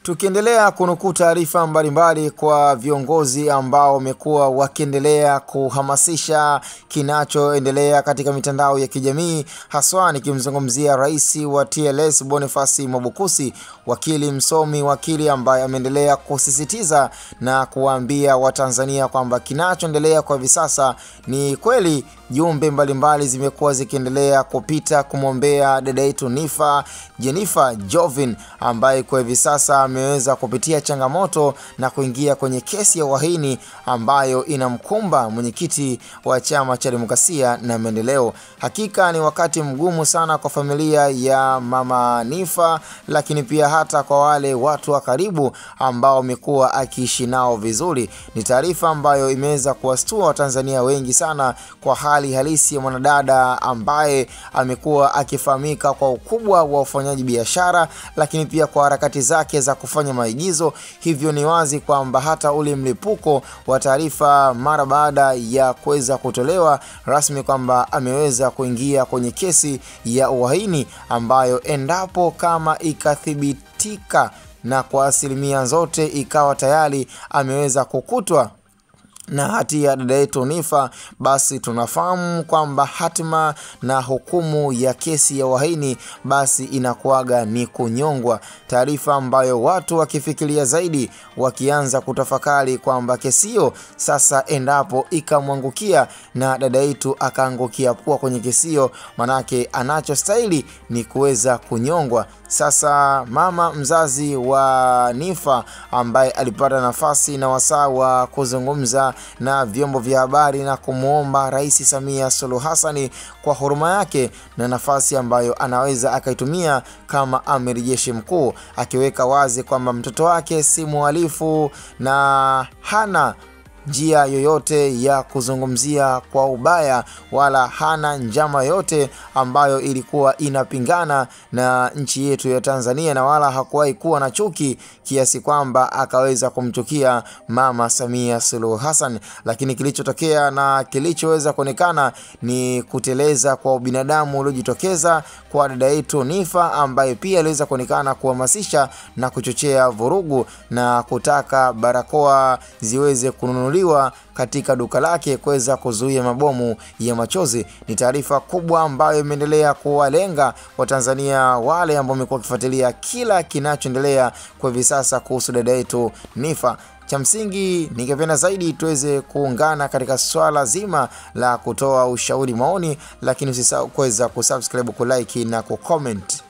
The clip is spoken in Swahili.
Tukiendelea kunukuu taarifa mbalimbali kwa viongozi ambao wamekuwa wakiendelea kuhamasisha kinachoendelea katika mitandao ya kijamii, haswa nikimzungumzia rais wa TLS Boniface Mwabukusi, wakili msomi, wakili ambaye ameendelea kusisitiza na kuwaambia Watanzania kwamba kinachoendelea kwa hivi sasa ni kweli. Jumbe mbalimbali zimekuwa zikiendelea kupita kumwombea dada yetu Jennifer Jovin ambaye kwa hivi sasa ameweza kupitia changamoto na kuingia kwenye kesi ya uhaini ambayo inamkumba mwenyekiti wa Chama cha Demokrasia na Maendeleo. Hakika ni wakati mgumu sana kwa familia ya mama Nifa, lakini pia hata kwa wale watu wa karibu ambao wamekuwa akiishi nao vizuri. Ni taarifa ambayo imeweza kuwastua Watanzania wengi sana kwa hali halisi ya mwanadada ambaye amekuwa akifahamika kwa ukubwa wa ufanyaji biashara, lakini pia kwa harakati zake za kufanya maigizo. Hivyo ni wazi kwamba hata ule mlipuko wa taarifa mara baada ya kuweza kutolewa rasmi kwamba ameweza kuingia kwenye kesi ya uhaini ambayo endapo kama ikathibitika na kwa asilimia zote ikawa tayari ameweza kukutwa na hatia dada yetu Nifa, basi tunafahamu kwamba hatima na hukumu ya kesi ya uhaini basi inakuaga ni kunyongwa. Taarifa ambayo watu wakifikiria zaidi wakianza kutafakari kwamba kesi hiyo sasa endapo ikamwangukia na dada yetu akaangukia pua kwenye kesi hiyo, manake anachostahili ni kuweza kunyongwa. Sasa mama mzazi wa Nifa ambaye alipata nafasi na wasaa wa kuzungumza na vyombo vya habari na kumuomba Rais Samia Suluhu Hassan kwa huruma yake na nafasi ambayo anaweza akaitumia kama amiri jeshi mkuu, akiweka wazi kwamba mtoto wake si mhalifu na hana njia yoyote ya kuzungumzia kwa ubaya wala hana njama yote ambayo ilikuwa inapingana na nchi yetu ya Tanzania, na wala hakuwahi kuwa na chuki kiasi kwamba akaweza kumchukia mama Samia Suluhu Hassan. Lakini kilichotokea na kilichoweza kuonekana ni kuteleza kwa binadamu uliojitokeza kwa dada yetu Nifa, ambaye pia aliweza kuonekana kuhamasisha na kuchochea vurugu na kutaka barakoa ziweze kununuliwa katika duka lake kuweza kuzuia mabomu ya machozi. Ni taarifa kubwa ambayo imeendelea kuwalenga Watanzania wale ambao wamekuwa wakifuatilia kila kinachoendelea kwa hivi sasa kuhusu dada yetu Nifa. Cha msingi ningependa zaidi tuweze kuungana katika swala zima la kutoa ushauri, maoni, lakini usisahau kuweza kusubscribe, kulike na kucomment.